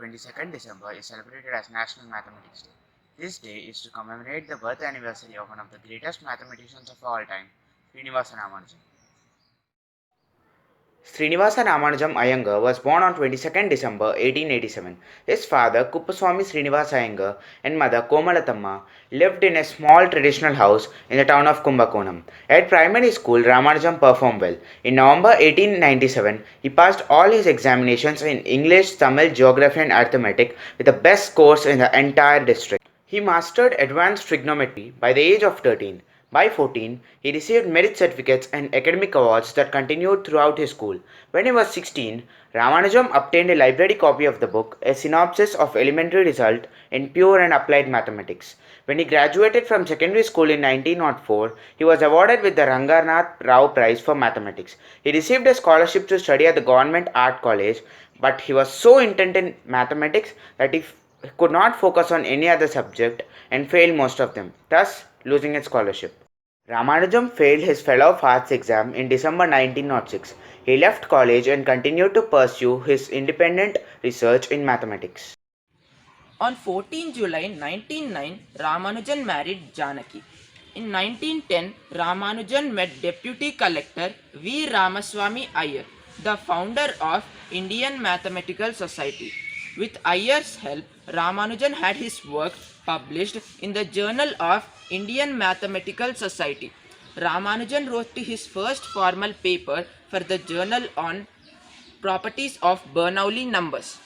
22nd December is celebrated as National Mathematics Day. This day is to commemorate the birth anniversary of one of the greatest mathematicians of all time, Srinivasa Ramanujan. Srinivasa Ramanujan Iyengar was born on 22nd December 1887. His father, Kuppaswamy Srinivasa Iyengar, and mother, Komalatamma, lived in a small traditional house in the town of Kumbakonam. At primary school, Ramanujan performed well. In November 1897, he passed all his examinations in English, Tamil, Geography, and Arithmetic with the best scores in the entire district. He mastered advanced trigonometry by the age of 13. By 14, he received merit certificates and academic awards that continued throughout his school. When he was 16, Ramanujan obtained a library copy of the book, A Synopsis of Elementary Result in Pure and Applied Mathematics. When he graduated from secondary school in 1904, he was awarded with the Ranganath Rao Prize for Mathematics. He received a scholarship to study at the Government Art College, but he was so intent in mathematics that he could not focus on any other subject and failed most of them, thus losing his scholarship. Ramanujan failed his Fellow of Arts exam in December 1906. He left college and continued to pursue his independent research in mathematics. On 14 July 1909, Ramanujan married Janaki. In 1910, Ramanujan met Deputy Collector V. Ramaswamy Iyer, the founder of Indian Mathematical Society. With Iyer's help, Ramanujan had his work published in the Journal of Indian Mathematical Society. Ramanujan wrote his first formal paper for the journal on properties of Bernoulli numbers.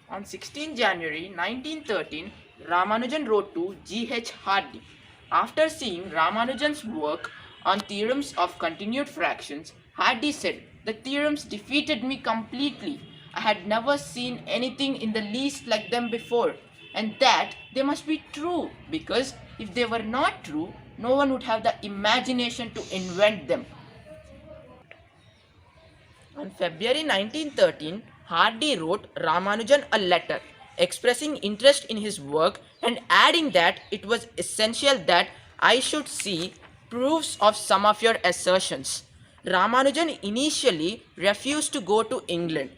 On 16 January 1913, Ramanujan wrote to G.H. Hardy. After seeing Ramanujan's work on theorems of continued fractions, Hardy said, "The theorems defeated me completely. I had never seen anything in the least like them before, and that they must be true, because if they were not true, no one would have the imagination to invent them." On February 1913, Hardy wrote Ramanujan a letter expressing interest in his work and adding that it was essential that I should see proofs of some of your assertions. Ramanujan initially refused to go to England,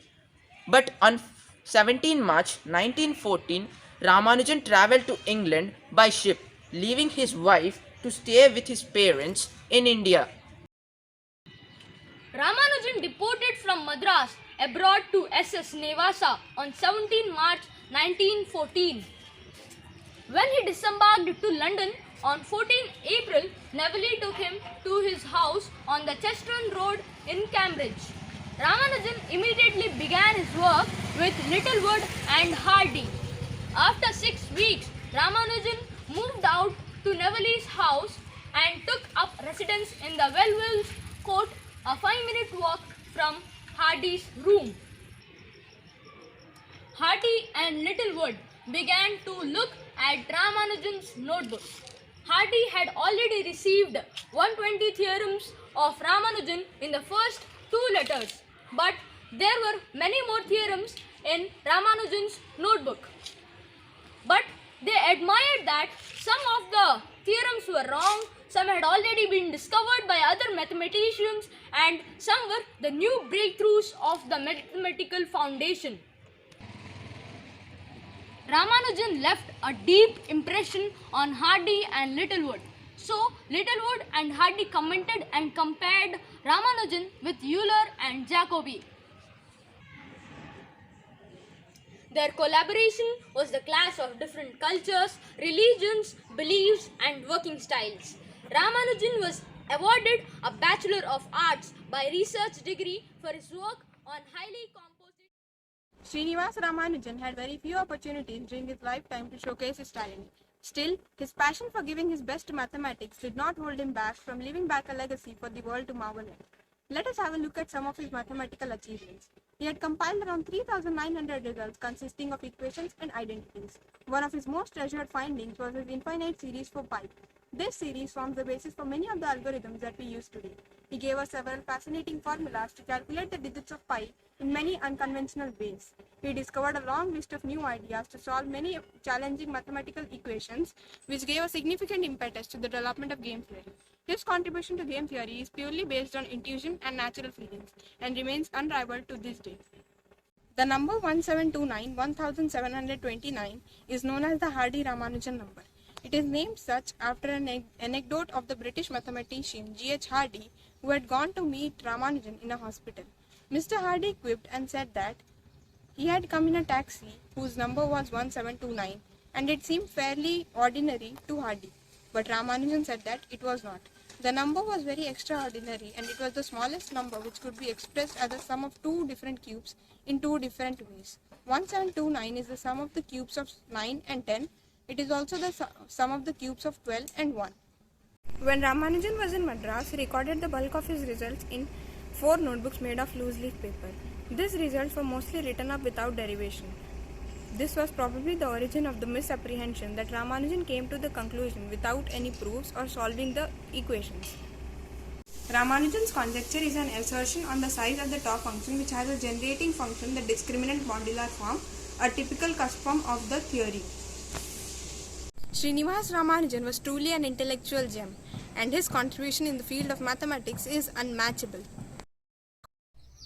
but on 17 March 1914, Ramanujan travelled to England by ship, leaving his wife to stay with his parents in India. Ramanujan deported from Madras abroad to SS Nevasa on 17 March 1914. When he disembarked to London on 14 April, Neville took him to his house on the Cheston Road in Cambridge. Ramanujan immediately began his work with Littlewood and Hardy. After 6 weeks, Ramanujan moved out to Neville's house and took up residence in the Wellwell's Court, a 5-minute walk from Hardy's room. Hardy and Littlewood began to look at Ramanujan's notebooks. Hardy had already received 120 theorems of Ramanujan in the first 2 letters, but there were many more theorems in Ramanujan's notebook. But they admired that some of the theorems were wrong, some had already been discovered by other mathematicians, and some were the new breakthroughs of the mathematical foundation. Ramanujan left a deep impression on Hardy and Littlewood. So, Littlewood and Hardy commented and compared Ramanujan with Euler and Jacobi. Their collaboration was the clash of different cultures, religions, beliefs, and working styles. Ramanujan was awarded a Bachelor of Arts by research degree for his work on highly composite. Srinivasa Ramanujan had very few opportunities during his lifetime to showcase his talent. Still, his passion for giving his best to mathematics did not hold him back from leaving back a legacy for the world to marvel at. Let us have a look at some of his mathematical achievements. He had compiled around 3,900 results consisting of equations and identities. One of his most treasured findings was his infinite series for pi. This series forms the basis for many of the algorithms that we use today. He gave us several fascinating formulas to calculate the digits of pi in many unconventional ways. He discovered a long list of new ideas to solve many challenging mathematical equations, which gave a significant impetus to the development of game theory. His contribution to game theory is purely based on intuition and natural feelings, and remains unrivaled to this day. The number 1729 is known as the Hardy-Ramanujan number. It is named such after an anecdote of the British mathematician G.H. Hardy, who had gone to meet Ramanujan in a hospital. Mr. Hardy quipped and said that he had come in a taxi whose number was 1729 and it seemed fairly ordinary to Hardy. But Ramanujan said that it was not. The number was very extraordinary and it was the smallest number which could be expressed as the sum of two different cubes in two different ways. 1729 is the sum of the cubes of 9 and 10. It is also the sum of the cubes of 12 and 1. When Ramanujan was in Madras, he recorded the bulk of his results in 4 notebooks made of loose leaf paper. These results were mostly written up without derivation. This was probably the origin of the misapprehension that Ramanujan came to the conclusion without any proofs or solving the equations. Ramanujan's conjecture is an assertion on the size of the top function which has a generating function, the discriminant modular form, a typical cusp form of the theory. Srinivasa Ramanujan was truly an intellectual gem, and his contribution in the field of mathematics is unmatchable.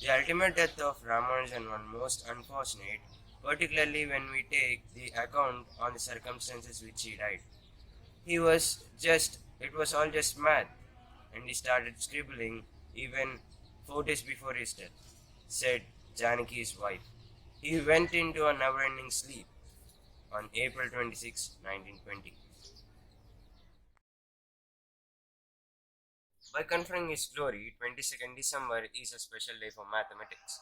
The ultimate death of Ramanujan was most unfortunate, particularly when we take the account on the circumstances which he died. It was all just math, and he started scribbling even 4 days before his death, said Janaki's wife. He went into a never-ending sleep on April 26, 1920. By conferring his glory, 22nd December is a special day for mathematics.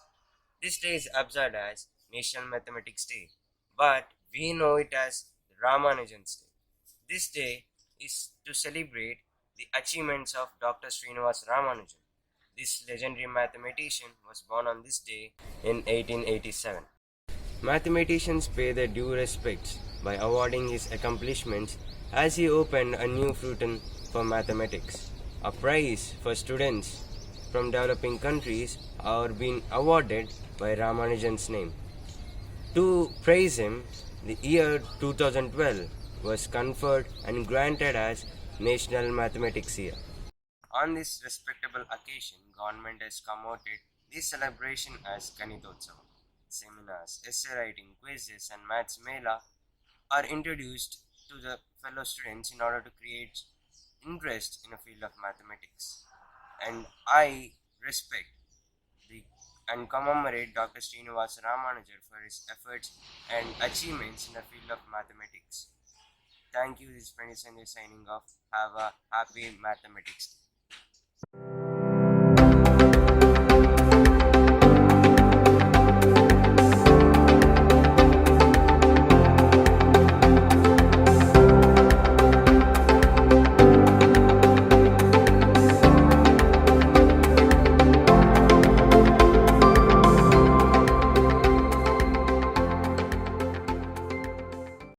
This day is observed as National Mathematics Day, but we know it as Ramanujan's Day. This day is to celebrate the achievements of Dr. Srinivasa Ramanujan. This legendary mathematician was born on this day in 1887. Mathematicians pay their due respects by awarding his accomplishments as he opened a new fountain for mathematics. A prize for students from developing countries are being awarded by Ramanujan's name. To praise him, the year 2012 was conferred and granted as National Mathematics Year. On this respectable occasion, government has promoted this celebration as Ganitotsava. Seminars, essay writing, quizzes and maths mela are introduced to the fellow students in order to create interest in a field of mathematics. And I respect and commemorate Dr. Srinivasa Ramanujan for his efforts and achievements in the field of mathematics. Thank you, this is Pranit Sanjay signing off. Have a happy mathematics day.